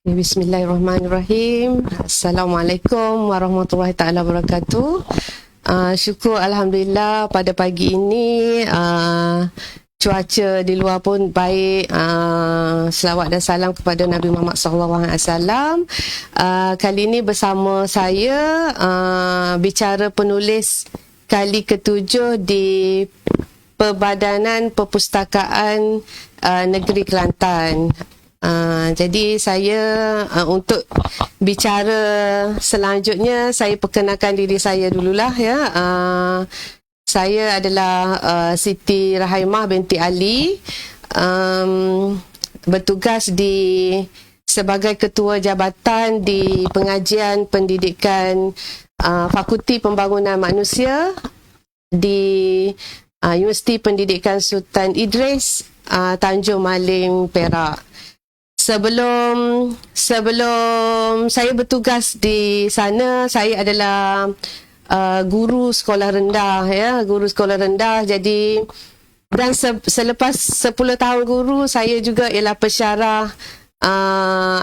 Bismillahirrahmanirrahim. Assalamualaikum warahmatullahi taala wabarakatuh. Syukur Alhamdulillah pada pagi ini cuaca di luar pun baik. Selawat dan salam kepada Nabi Muhammad SAW. Kali ini bersama saya bicara penulis kali ke-7 di Perbadanan Perpustakaan Negeri Kelantan. Jadi saya untuk bicara selanjutnya, saya perkenalkan diri saya dululah ya. Saya adalah Siti Rahaimah binti Ali, bertugas sebagai Ketua Jabatan di Pengajian Pendidikan Fakulti Pembangunan Manusia di Universiti Pendidikan Sultan Idris, Tanjung Malim, Perak. Sebelum saya bertugas di sana, saya adalah guru sekolah rendah ya, guru sekolah rendah. Jadi dan selepas 10 tahun guru, saya juga ialah pensyarah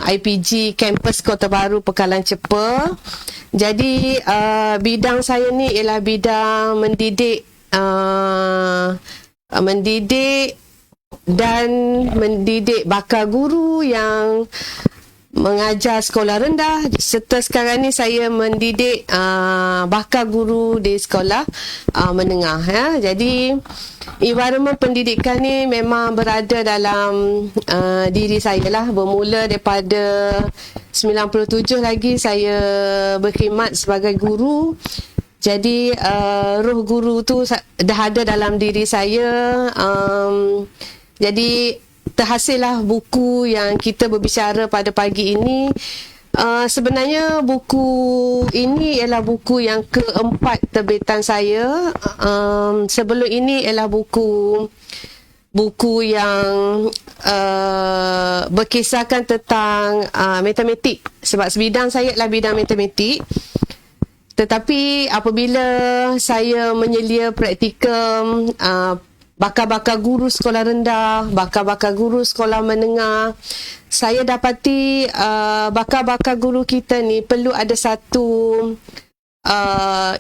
IPG Kampus Kota Baru Pekalan Cepa. Jadi bidang saya ni ialah bidang mendidik dan mendidik bakal guru yang mengajar sekolah rendah, serta sekarang ni saya mendidik bakal guru di sekolah menengah ya. Jadi environment pendidikan ni memang berada dalam diri saya lah. Bermula daripada 97 lagi saya berkhidmat sebagai guru. Jadi roh guru tu dah ada dalam diri saya. Jadi terhasillah buku yang kita berbicara pada pagi ini. Sebenarnya buku ini ialah buku yang keempat terbitan saya. Sebelum ini ialah buku yang berkisahkan tentang matematik. Sebab bidang saya adalah bidang matematik. Tetapi apabila saya menyelia praktikum bakal-bakal guru sekolah rendah, bakal-bakal guru sekolah menengah, saya dapati bakal-bakal guru kita ni perlu ada satu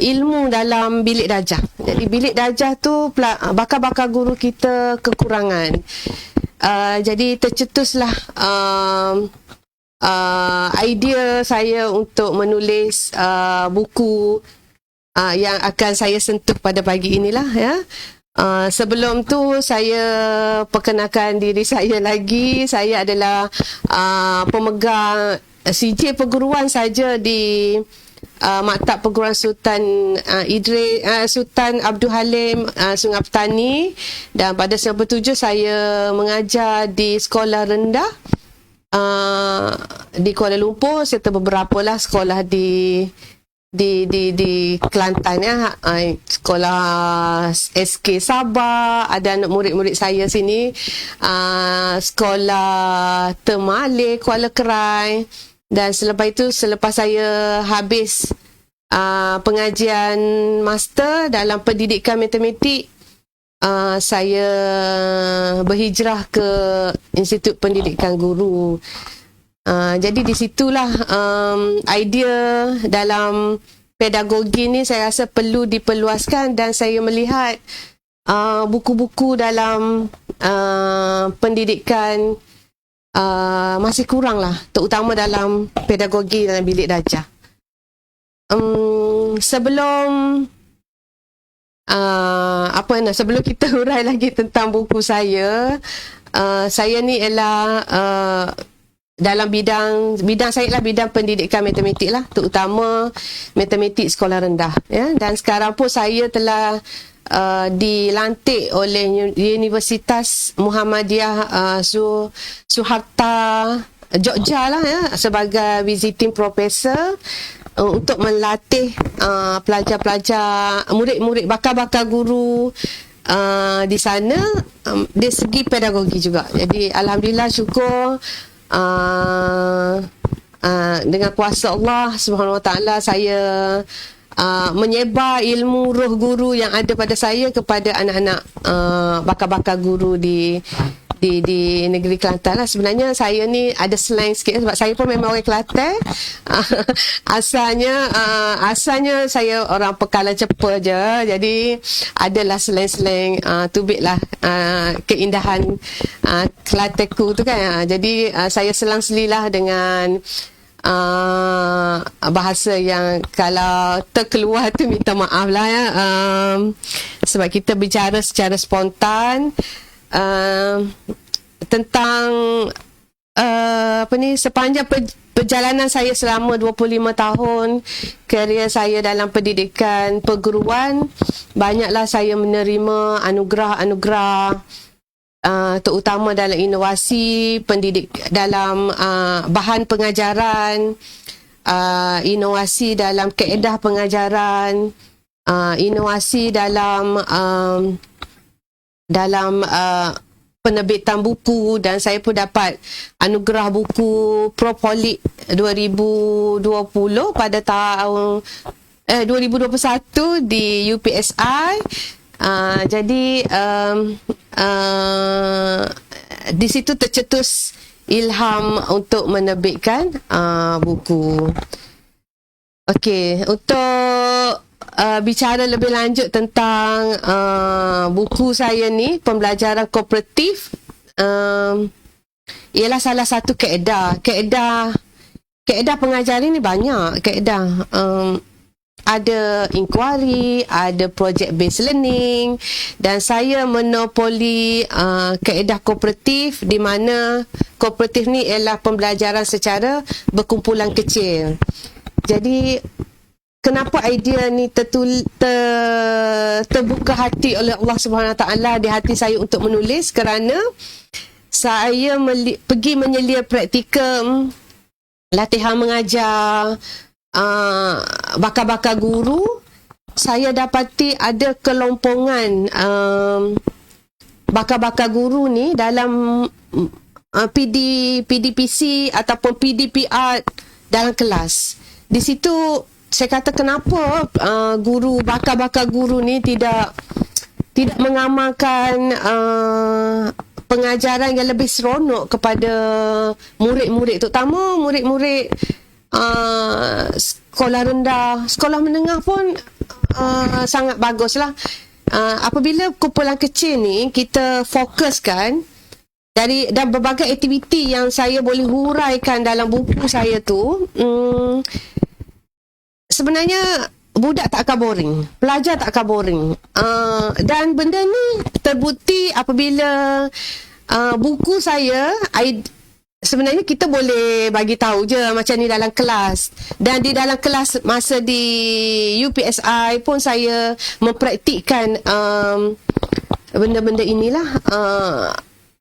ilmu dalam bilik darjah. Jadi bilik darjah tu bakal-bakal guru kita kekurangan. Jadi tercetuslah idea saya untuk menulis buku yang akan saya sentuh pada pagi inilah ya. Sebelum tu saya perkenalkan diri saya lagi. Saya adalah pemegang CJ perguruan saja di Maktab Perguruan Sultan Idris, Sultan Abdul Halim, Sungai Petani. Dan pada 97 saya mengajar di sekolah rendah di Kuala Lumpur, serta beberapa lah sekolah di Kelantan ya. Sekolah SK Sabah, ada anak murid-murid saya sini, sekolah Temale Kuala Kerai. Dan selepas saya habis pengajian master dalam pendidikan matematik, saya berhijrah ke Institut Pendidikan Guru. Jadi di situlah idea dalam pedagogi ni saya rasa perlu diperluaskan, dan saya melihat buku-buku dalam pendidikan masih kurang lah, terutama dalam pedagogi dalam bilik darjah. Sebelum kita hurai lagi tentang buku saya ni ialah dalam bidang saya adalah bidang pendidikan matematik lah, terutama matematik sekolah rendah ya. Dan sekarang pun saya telah dilantik oleh Universitas Muhammadiyah Suharta Jogja lah ya, sebagai visiting professor untuk melatih pelajar-pelajar, murid-murid bakal-bakal guru di sana dari segi pedagogi juga. Jadi alhamdulillah, syukur dengan kuasa Allah Subhanahu Wa Taala, saya menyebar ilmu roh guru yang ada pada saya kepada anak-anak bakal-bakal guru di di negeri Kelantan lah. Sebenarnya saya ni ada slang sikit sebab saya pun memang orang Kelantan. Asalnya saya orang Pekalan Cepa je. Jadi adalah slang-slang tubik lah keindahan Kelantanku tu kan. Jadi saya selang-selilah dengan bahasa yang kalau terkeluar tu minta maaf lah ya, sebab kita bicara secara spontan tentang sepanjang perjalanan saya selama 25 tahun kerjaya saya dalam pendidikan perguruan, banyaklah saya menerima anugerah-anugerah, terutama dalam inovasi pendidik, dalam bahan pengajaran, inovasi dalam kaedah pengajaran, inovasi dalam penerbitan buku, dan saya pun dapat anugerah buku Propolit 2020 pada tahun 2021 di UPSI. Jadi di situ tercetus ilham untuk menerbitkan buku. Okey, untuk bicara lebih lanjut tentang buku saya ni, pembelajaran kooperatif, ialah salah satu kaedah pengajaran ni banyak kaedah. Ada inquiry, ada project based learning, dan saya monopoli kaedah kooperatif, di mana kooperatif ni ialah pembelajaran secara berkumpulan kecil. Jadi kenapa idea ni terbuka hati oleh Allah Subhanahu Wa Taala di hati saya untuk menulis, kerana saya pergi menyelia praktikum latihan mengajar bakal-bakal guru. Saya dapati ada kelompongan bakal-bakal guru ni dalam PDPC ataupun PDPR dalam kelas. Di situ saya kata, kenapa guru, bakal-bakal guru ni tidak mengamalkan pengajaran yang lebih seronok kepada murid-murid, terutama murid-murid sekolah rendah, sekolah menengah pun sangat baguslah. Apabila kumpulan kecil ni kita fokuskan dan berbagai aktiviti yang saya boleh huraikan dalam buku saya tu, sebenarnya budak tak akan boring, pelajar tak akan boring. Dan benda ni terbukti apabila buku saya, sebenarnya kita boleh bagi tahu je macam ni dalam kelas. Dan di dalam kelas masa di UPSI pun saya mempraktikkan benda-benda inilah.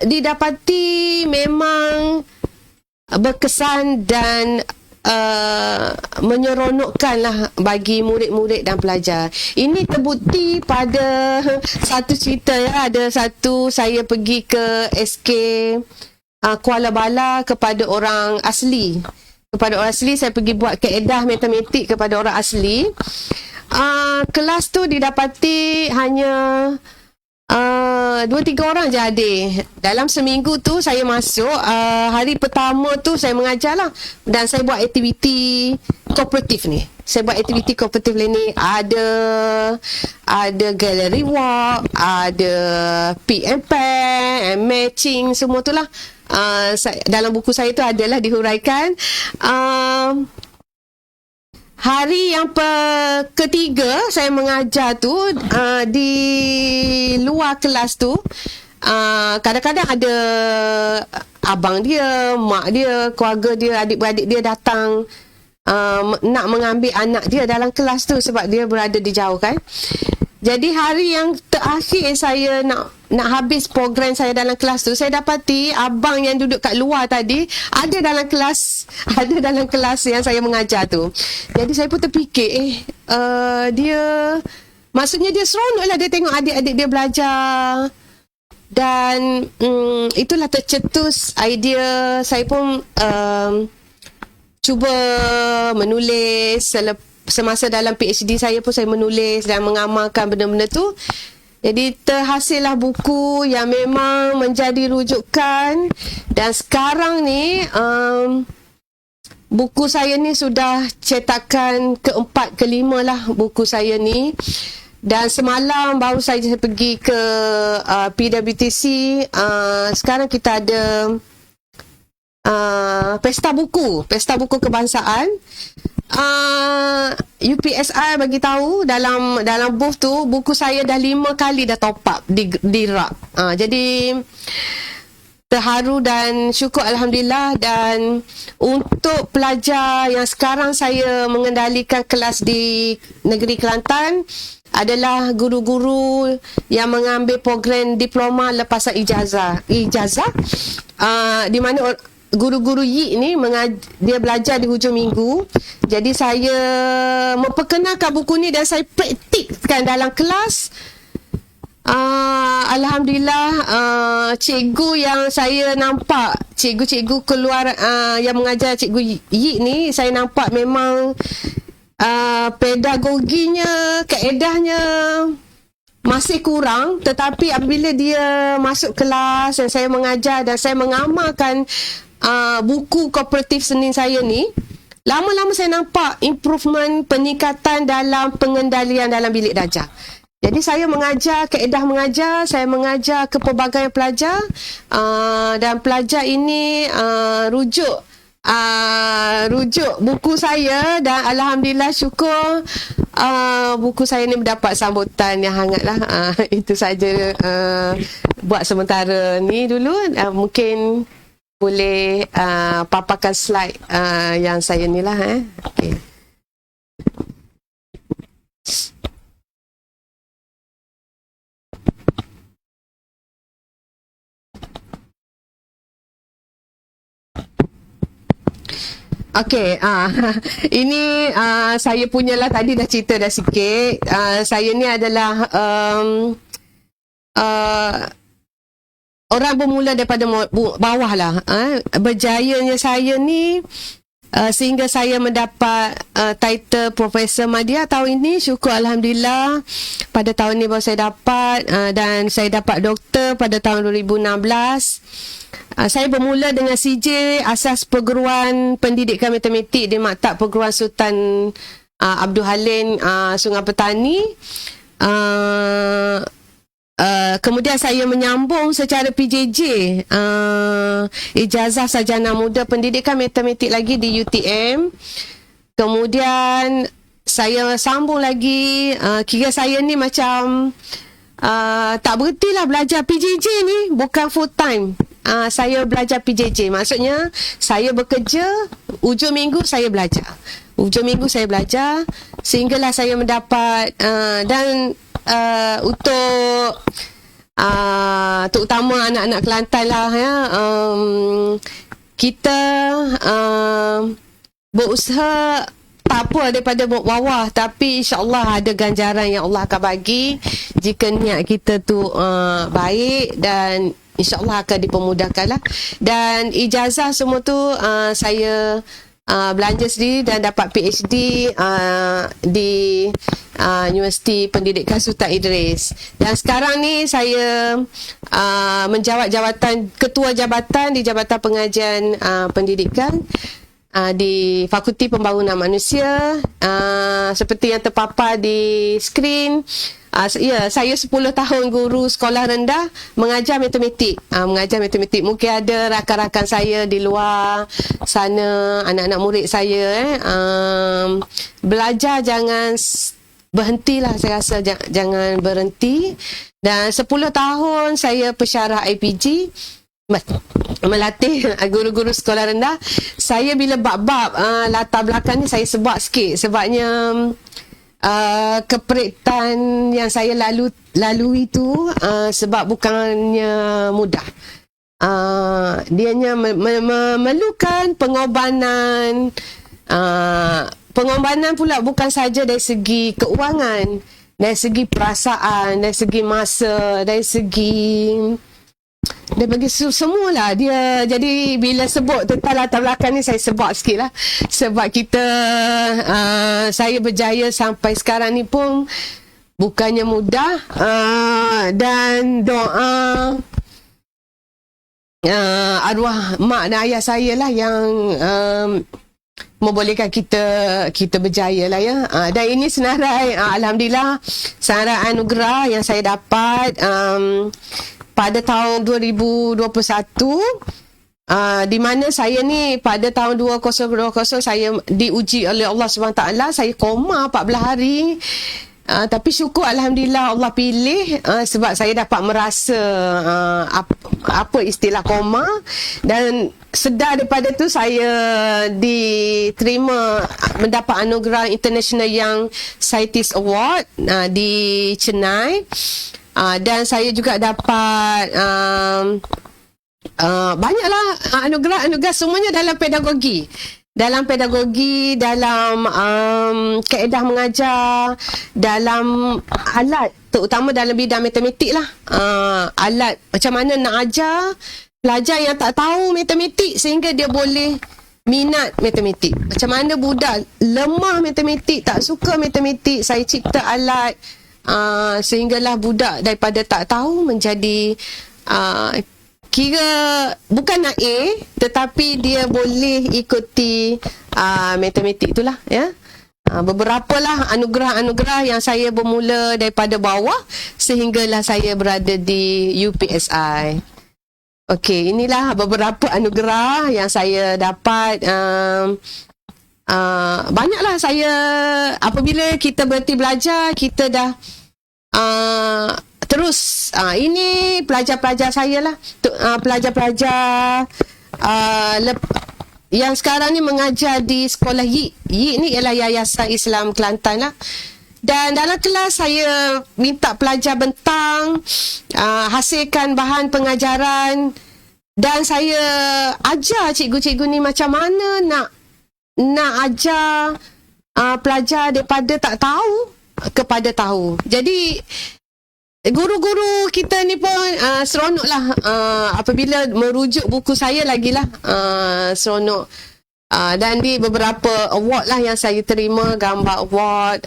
Didapati memang berkesan dan menyeronokkanlah bagi murid-murid dan pelajar. Ini terbukti pada satu cerita ya. Ada satu, saya pergi ke SK Kuala Bala kepada orang asli. Saya pergi buat kaedah matematik kepada orang asli. Kelas tu didapati hanya 2-3 orang je hadir. Dalam seminggu tu saya masuk, hari pertama tu saya mengajarlah, dan saya buat aktiviti kooperatif ni. Saya buat aktiviti kooperatif ni, ada gallery walk, ada pick and pack, and matching, semua tu lah. Dalam buku saya tu adalah dihuraikan. Hari yang ketiga saya mengajar tu, di luar kelas tu, kadang-kadang ada abang dia, mak dia, keluarga dia, adik-beradik dia datang nak mengambil anak dia dalam kelas tu sebab dia berada di jauh kan. Jadi hari yang terakhir saya nak habis program saya dalam kelas tu, saya dapati abang yang duduk kat luar tadi ada dalam kelas yang saya mengajar tu. Jadi saya pun terfikir, dia, maksudnya dia seronok lah dia tengok adik-adik dia belajar. Dan itulah tercetus idea. Saya pun cuba menulis. Semasa dalam PhD saya pun saya menulis dan mengamalkan benda-benda tu. Jadi terhasillah buku yang memang menjadi rujukan, dan sekarang ni buku saya ni sudah cetakan keempat, kelima lah buku saya ni. Dan semalam baru saya pergi ke PWTC. Sekarang kita ada pesta buku kebangsaan. UPSI bagi tahu dalam booth tu, buku saya dah 5 kali dah top up di rak. Jadi terharu dan syukur alhamdulillah. Dan untuk pelajar yang sekarang saya mengendalikan kelas di Negeri Kelantan adalah guru-guru yang mengambil program diploma lepasan ijazah, di mana guru-guru YIK ni dia belajar di hujung minggu. Jadi saya memperkenalkan buku ni dan saya praktikkan dalam kelas. Alhamdulillah, cikgu yang saya nampak, cikgu-cikgu keluar yang mengajar cikgu YIK ni, saya nampak memang pedagoginya, kaedahnya masih kurang. Tetapi apabila dia masuk kelas dan saya mengajar dan saya mengamalkan buku kooperatif Senin saya ni, lama-lama saya nampak improvement, peningkatan dalam pengendalian dalam bilik darjah. Jadi saya mengajar, kaedah mengajar, saya mengajar ke pelbagai pelajar, dan pelajar ini rujuk buku saya, dan alhamdulillah syukur buku saya ni mendapat sambutan yang hangat lah. Itu saja buat sementara ni dulu. Mungkin boleh paparkan slide yang saya ni lah. Okay. Okey, ini saya punyalah, tadi dah cerita dah sikit. Saya ni adalah orang bermula daripada bawah lah. Berjayanya saya ni sehingga saya mendapat title Profesor Madya tahun ini. Syukur alhamdulillah, pada tahun ni baru saya dapat, dan saya dapat doktor pada tahun 2016. Saya bermula dengan CJ, Asas Perguruan Pendidikan Matematik di Maktab Perguruan Sultan Abdul Halim, Sungai Petani. Kemudian saya menyambung secara PJJ, Ijazah Sarjana Muda Pendidikan Matematik lagi di UTM. Kemudian saya sambung lagi, kira saya ni macam tak berhentilah belajar PJJ ni, bukan full time. Saya belajar PJJ, maksudnya saya bekerja, ujung minggu saya belajar. Sehinggalah saya mendapat dan untuk terutama anak-anak Kelantan lah ya, kita berusaha tak apa daripada bawah, tapi insyaAllah ada ganjaran yang Allah akan bagi jika niat kita tu baik, dan insyaAllah akan dipermudahkan lah. Dan ijazah semua tu saya belanja sendiri dan dapat PhD di Universiti Pendidikan Sultan Idris. Dan sekarang ni saya menjawat jabatan Ketua Jabatan di Jabatan Pengajian Pendidikan di Fakulti Pembangunan Manusia. Seperti yang terpapar di skrin, saya 10 tahun guru sekolah rendah mengajar matematik. Mungkin ada rakan-rakan saya di luar sana, anak-anak murid saya belajar jangan berhentilah, saya rasa jangan berhenti. Dan 10 tahun saya pensyarah IPG, melatih guru-guru sekolah rendah. Saya bila bab-bab latar belakang ni saya sebab sikit, sebabnya keperitan yang saya lalui tu sebab bukannya mudah. Dianya memerlukan pengorbanan. Pengorbanan pula bukan saja dari segi keuangan, dari segi perasaan, dari segi masa, dari segi semualah dia. Jadi bila sebut tentang latar belakang ni, saya sebab sikit lah. Sebab kita saya berjaya sampai sekarang ni pun bukannya mudah, dan doa arwah mak dan ayah saya lah yang membolehkan kita berjaya lah ya. Dan ini senarai, alhamdulillah, senarai anugerah yang saya dapat pada tahun 2021, di mana saya ni pada tahun 2020 saya diuji oleh Allah SWT. Saya koma 14 hari. Tapi syukur alhamdulillah Allah pilih, sebab saya dapat merasa apa istilah koma, dan sedar daripada tu saya diterima mendapat anugerah International Young Scientist Award di Chennai, dan saya juga dapat banyaklah anugerah semuanya dalam pedagogi, dalam kaedah mengajar, dalam alat, terutama dalam bidang matematik lah. Alat macam mana nak ajar pelajar yang tak tahu matematik sehingga dia boleh minat matematik. Macam mana budak lemah matematik, tak suka matematik, saya cipta alat sehinggalah budak daripada tak tahu menjadi kira bukan nak A, tetapi dia boleh ikuti matematik itulah ya. Beberapa lah anugerah-anugerah yang saya bermula daripada bawah sehinggalah saya berada di UPSI. Okey, inilah beberapa anugerah yang saya dapat. Banyaklah saya, apabila kita berhenti belajar, kita dah terus, ini pelajar-pelajar saya lah, pelajar-pelajar yang sekarang ni mengajar di sekolah YIK. YIK ni ialah Yayasan Islam Kelantan lah. Dan dalam kelas saya minta pelajar bentang, hasilkan bahan pengajaran, dan saya ajar cikgu-cikgu ni macam mana nak ajar pelajar daripada tak tahu kepada tahu. Jadi guru-guru kita ni pun seronok lah apabila merujuk buku saya lagi lah, seronok. Dan di beberapa award lah yang saya terima, gambar award.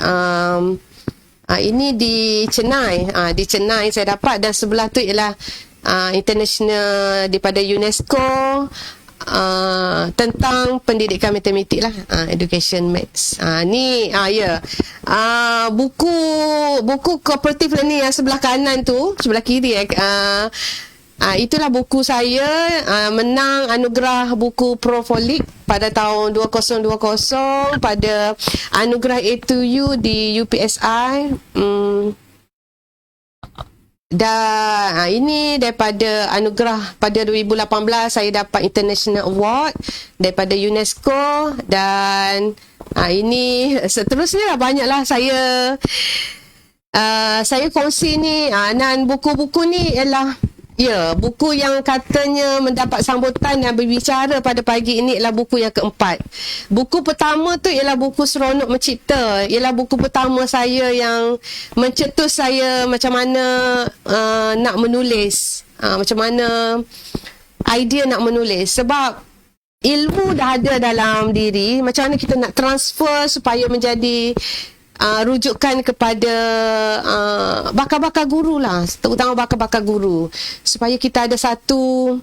Ini di Chennai, di Chennai saya dapat, dan sebelah tu ialah international daripada UNESCO tentang pendidikan matematik lah, education maths. Ni ya, buku cooperative learning yang sebelah kanan tu, sebelah kiri itulah buku saya, menang anugerah buku Profolik pada tahun 2020 pada anugerah A2U di UPSI. Dan ini daripada anugerah pada 2018 saya dapat International Award daripada UNESCO. Dan ini seterusnya banyaklah saya kongsi ni. Dan buku-buku ni ialah buku yang katanya mendapat sambutan dan berbicara pada pagi ini ialah buku yang keempat. Buku pertama tu ialah buku Seronok Mencipta. Ialah buku pertama saya yang mencetus saya macam mana nak menulis, macam mana idea nak menulis. Sebab ilmu dah ada dalam diri, macam mana kita nak transfer supaya menjadi rujukan kepada bakal-bakal guru lah, terutama bakal-bakal guru, supaya kita ada satu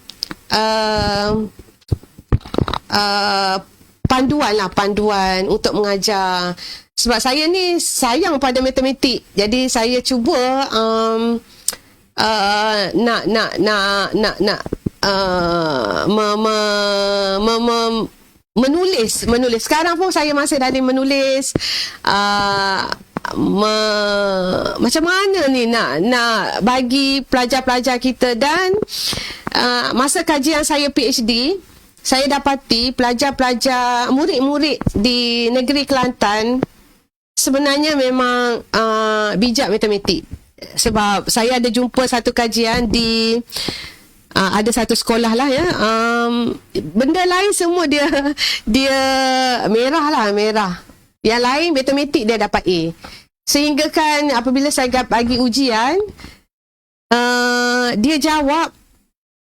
panduan untuk mengajar. Sebab saya ni sayang pada matematik, jadi saya cuba menulis. Sekarang pun saya masih dalam menulis. Macam mana ni nak bagi pelajar-pelajar kita. Dan masa kajian saya PhD, saya dapati pelajar-pelajar, murid-murid di negeri Kelantan sebenarnya memang bijak matematik. Sebab saya ada jumpa satu kajian di ada satu sekolah lah ya, benda lain semua dia merah. Yang lain matematik dia dapat A. Sehingga kan apabila saya bagi ujian, dia jawab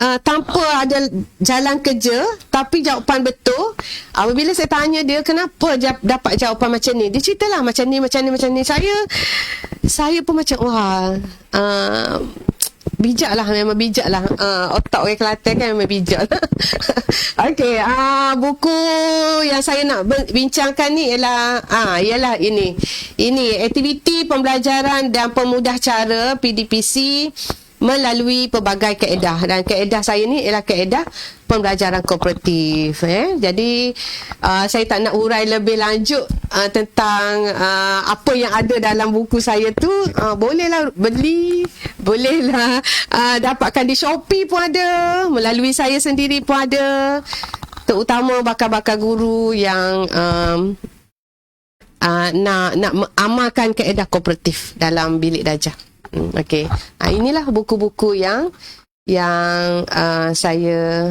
tanpa ada jalan kerja, tapi jawapan betul. Apabila saya tanya dia kenapa dapat jawapan macam ni, dia ceritalah macam ni. Saya pun macam wah, bijak lah, memang bijak lah. Otak orang Kelantan kan memang bijak lah. Okey, buku yang saya nak bincangkan ni ialah ini aktiviti pembelajaran dan pemudah cara PDPC melalui pelbagai kaedah, dan kaedah saya ni ialah kaedah pembelajaran kooperatif. Jadi saya tak nak urai lebih lanjut tentang apa yang ada dalam buku saya tu. Bolehlah beli, bolehlah dapatkan di Shopee pun ada, melalui saya sendiri pun ada, terutama bakal-bakal guru yang nak amalkan kaedah kooperatif dalam bilik darjah. Okey. Inilah buku-buku yang saya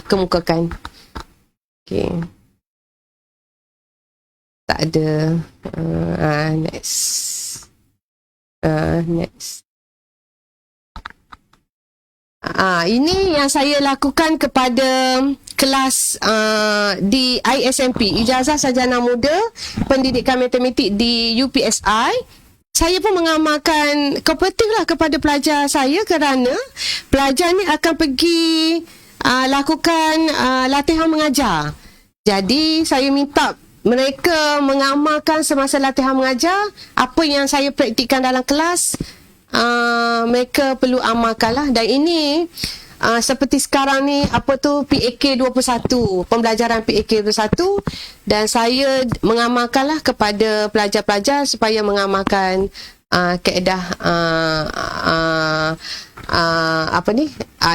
kemukakan. Okey. Tak ada. Next. Ini yang saya lakukan kepada kelas di ISMP, Ijazah Sarjana Muda Pendidikan Matematik di UPSI. Saya pun mengamalkan kooperatif lah kepada pelajar saya, kerana pelajar ni akan pergi lakukan latihan mengajar. Jadi saya minta mereka mengamalkan semasa latihan mengajar apa yang saya praktikkan dalam kelas. Mereka perlu amalkan lah. Dan ini seperti sekarang ni PAK 21, pembelajaran PAK 21, dan saya mengamalkanlah kepada pelajar-pelajar supaya mengamalkan kaedah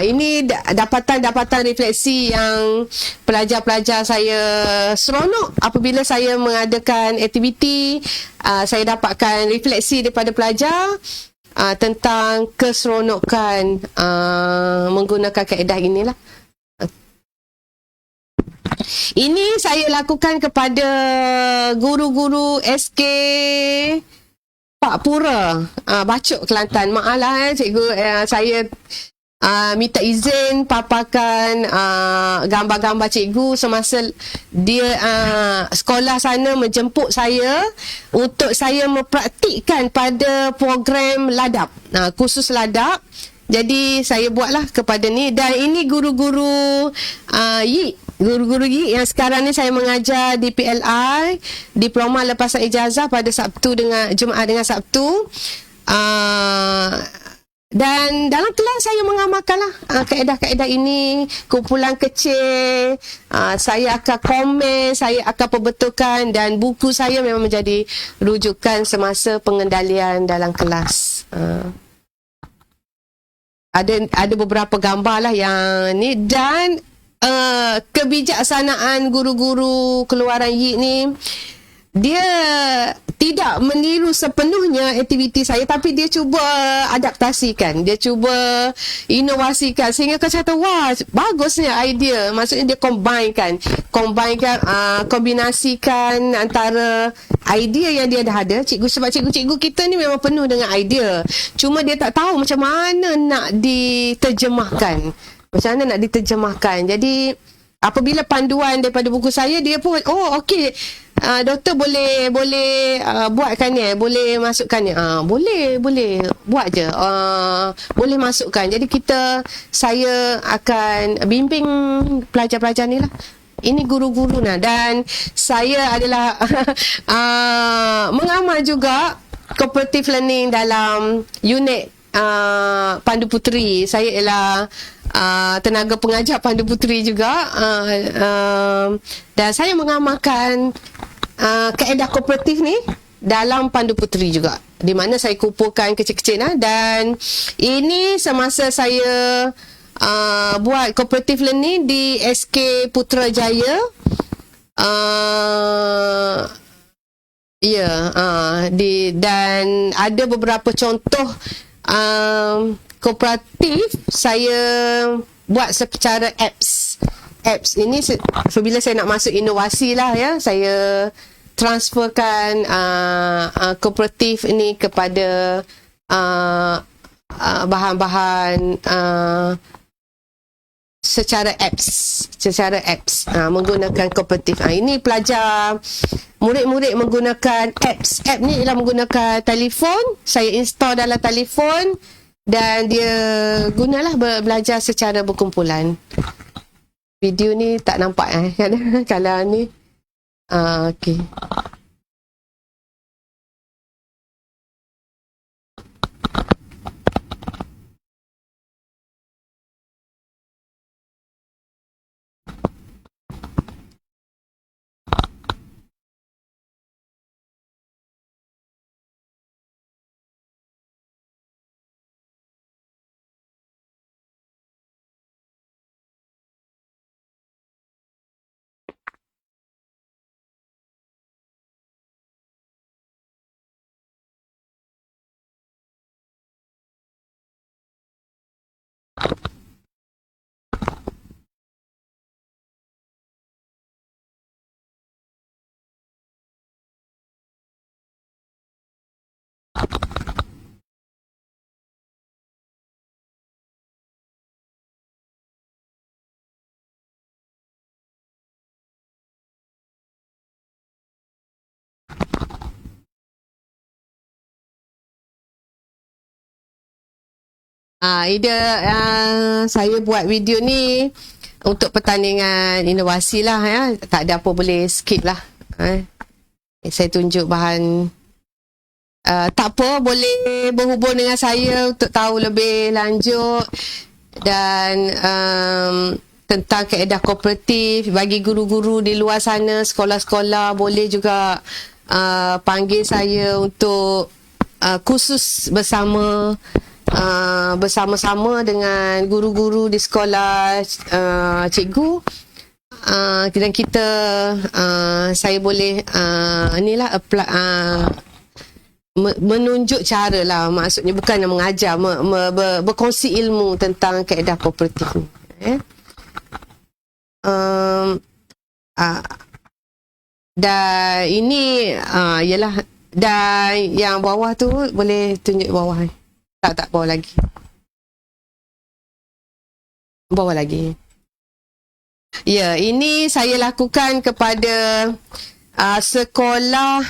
ini dapatan refleksi yang pelajar-pelajar saya seronok apabila saya mengadakan aktiviti. Saya dapatkan refleksi daripada pelajar tentang keseronokan menggunakan kaedah inilah. Ini saya lakukan kepada guru-guru SK Pak Pura, Bacok, Kelantan. Maaf lah cikgu, saya minta izin paparkan gambar-gambar cikgu semasa dia sekolah sana menjemput saya untuk saya mempraktikkan pada program ladap, khusus ladap. Jadi saya buatlah kepada ni, dan ini guru-guru guru-guru yang sekarang ni saya mengajar di PLI, Diploma Lepasan Ijazah pada Sabtu dengan Jumaat dengan Sabtu. Dan dalam kelas saya mengamalkanlah kaedah-kaedah ini, kumpulan kecil, saya akan komen, saya akan perbetulkan, dan buku saya memang menjadi rujukan semasa pengendalian dalam kelas. Ada beberapa gambar lah yang ni, dan kebijaksanaan guru-guru keluaran YIK ni, dia tidak meniru sepenuhnya aktiviti saya, tapi dia cuba adaptasikan, dia cuba inovasikan, sehingga kau kata wah bagusnya idea. Maksudnya dia kombinasikan antara idea yang dia dah ada. Sebab cikgu-cikgu kita ni memang penuh dengan idea, cuma dia tak tahu macam mana nak diterjemahkan. Jadi apabila panduan daripada buku saya, dia pun okey, doktor boleh buatkan ni, boleh masukkan ni, boleh buat je, boleh masukkan. Jadi saya akan bimbing pelajar-pelajar ni lah. Ini guru-guru nah, dan saya adalah mengamal juga cooperative learning dalam unit Pandu Puteri. Saya ialah tenaga pengajar Pandu Puteri juga, dan saya mengamalkan kaedah kooperatif ni dalam Pandu Puteri juga, di mana saya kumpulkan kecil-kecil dan ini semasa saya buat cooperative learning di SK Putrajaya. Dan ada beberapa contoh kooperatif saya buat secara apps ini. Bila saya nak masuk inovasi lah ya, saya transferkan kooperatif ini kepada bahan-bahan secara apps menggunakan kooperatif. Ini pelajar murid-murid menggunakan apps. App ni ialah menggunakan telefon, saya install dalam telefon dan dia gunalah belajar secara berkumpulan. Video ni tak nampak kalau ni okey. Saya buat video ni untuk pertandingan inovasi lah ya. Tak ada apa boleh skip lah. Saya tunjuk bahan. Tak apa, boleh berhubung dengan saya untuk tahu lebih lanjut dan tentang kaedah kooperatif. Bagi guru-guru di luar sana, sekolah-sekolah boleh juga panggil saya untuk kursus bersama-sama dengan guru-guru di sekolah, cikgu, dan kita saya boleh menunjuk cara lah, maksudnya bukan mengajar, berkongsi ilmu tentang kaedah kooperatif ni. Dan ini ialah, dan yang bawah tu boleh tunjuk bawah ni. Tak bawah lagi. Bawah lagi. Ya, ini saya lakukan kepada sekolah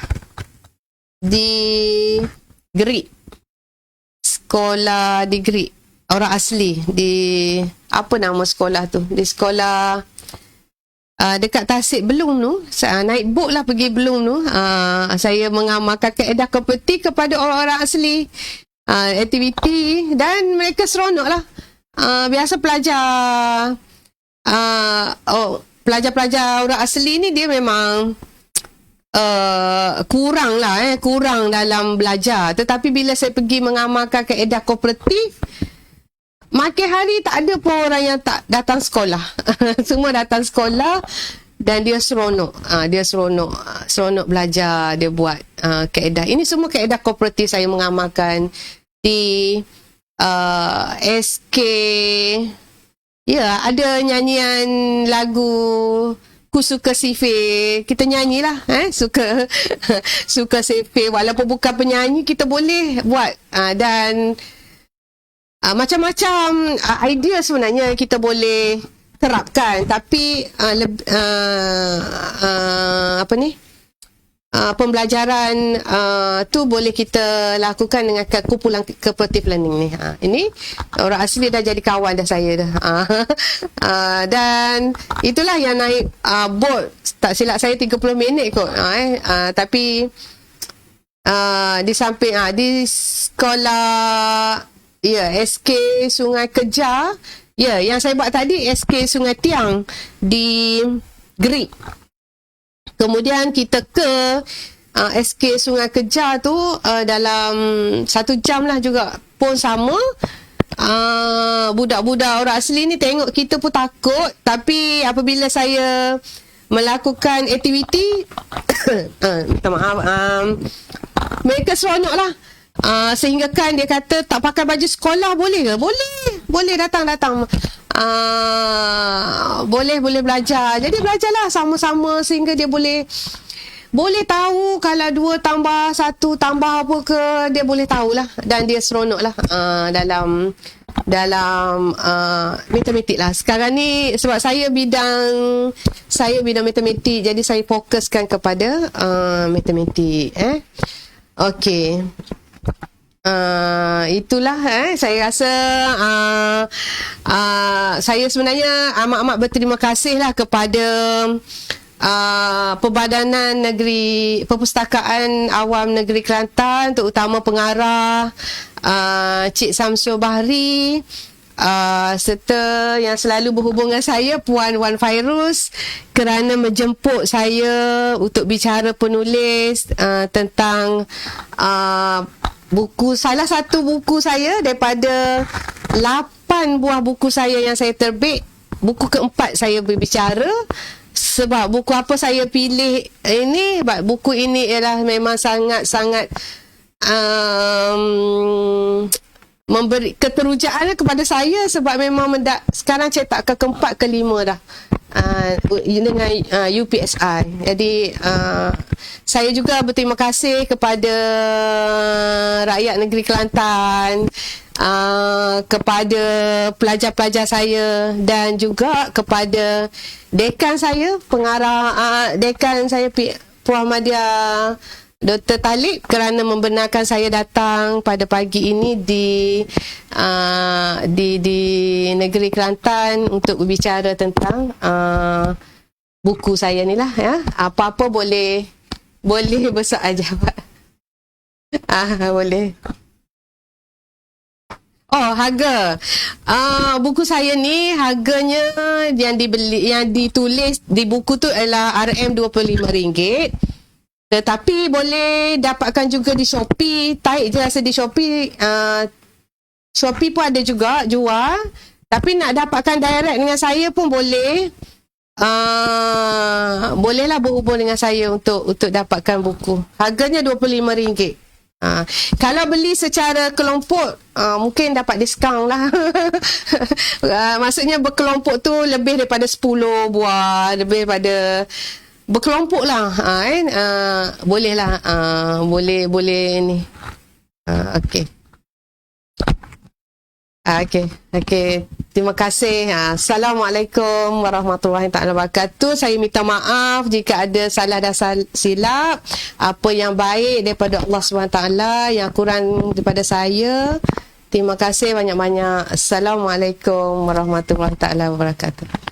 di Greek. Sekolah di Greek. Orang asli. Di, apa nama sekolah tu? Di sekolah dekat Tasik Belum tu. Naik bot lah pergi Belum tu. Saya mengamalkan kaedah kooperatif kepada orang-orang asli. Aktiviti dan mereka seronok lah. Biasa pelajar-pelajar orang asli ni dia memang kurang dalam belajar. Tetapi bila saya pergi mengamalkan kaedah kooperatif, makin hari tak ada pun orang yang tak datang sekolah. Semua datang sekolah dan dia seronok. Dia seronok belajar, dia buat kaedah. Ini semua kaedah kooperatif saya mengamalkan di SK. Ya, ada nyanyian lagu Ku Suka Sife. Kita nyanyilah, suka Sife. Walaupun bukan penyanyi, kita boleh buat. Dan macam-macam idea sebenarnya kita boleh terapkan. Tapi pembelajaran tu boleh kita lakukan dengan kumpulan cooperative learning ni. Ini orang asli dah jadi kawan dah saya dah. Dan itulah yang naik boat. Tak silap saya 30 minit kot. Tapi di samping di sekolah SK Sungai Kejar. Yang saya buat tadi SK Sungai Tiang di Greek. Kemudian kita ke SK Sungai Kejar tu dalam 1 jam lah juga pun sama. Budak-budak orang asli ni tengok kita pun takut. Tapi apabila saya melakukan aktiviti minta maaf, mereka seronok lah. Sehingga kan dia kata tak pakai baju sekolah boleh ke? Boleh datang. Boleh belajar. Jadi belajarlah sama-sama sehingga dia boleh tahu kalau 2 tambah 1 tambah apa ke, dia boleh tahulah dan dia seronok lah dalam dalam matematik lah. Sekarang ni sebab saya bidang matematik, jadi saya fokuskan kepada matematik. Okey. Itulah saya rasa saya sebenarnya amat-amat berterima kasih lah kepada Perbadanan Negeri Perpustakaan Awam Negeri Kelantan, terutama pengarah Cik Samsul Bahri, serta yang selalu berhubung dengan saya Puan Wan Fairuz, kerana menjemput saya untuk bicara penulis tentang buku, salah satu buku saya daripada 8 buah buku saya yang saya terbit. Buku keempat saya berbicara. Sebab buku apa saya pilih ini, sebab buku ini ialah memang sangat-sangat memberi keterujaan kepada saya, sebab memang sekarang cetak ke keempat kelima dah dengan UPSI. Jadi saya juga berterima kasih kepada rakyat negeri Kelantan, kepada pelajar-pelajar saya, dan juga kepada dekan saya, pengarah dekan saya Puan Ahmadiyah Dr. Talib, kerana membenarkan saya datang pada pagi ini di negeri Kelantan untuk berbicara tentang buku saya ni lah, ya. Apa-apa boleh bersoal jawab. Boleh. Oh, harga. Buku saya ni harganya yang ditulis di buku tu adalah RM25. Tetapi boleh dapatkan juga di Shopee. Tarik je rasa di Shopee. Shopee pun ada juga jual. Tapi nak dapatkan direct dengan saya pun boleh. Bolehlah berhubung dengan saya untuk dapatkan buku. Harganya RM25. Kalau beli secara kelompok, mungkin dapat diskaun lah. Maksudnya berkelompok tu lebih daripada 10 buah, lebih daripada berkelompok lah, boleh lah, boleh ni. Okey. Okey. Terima kasih. Assalamualaikum warahmatullahi taala wabarakatuh. Saya minta maaf jika ada salah dan silap. Apa yang baik daripada Allah SWT, yang kurang daripada saya. Terima kasih banyak-banyak. Assalamualaikum warahmatullahi taala wabarakatuh.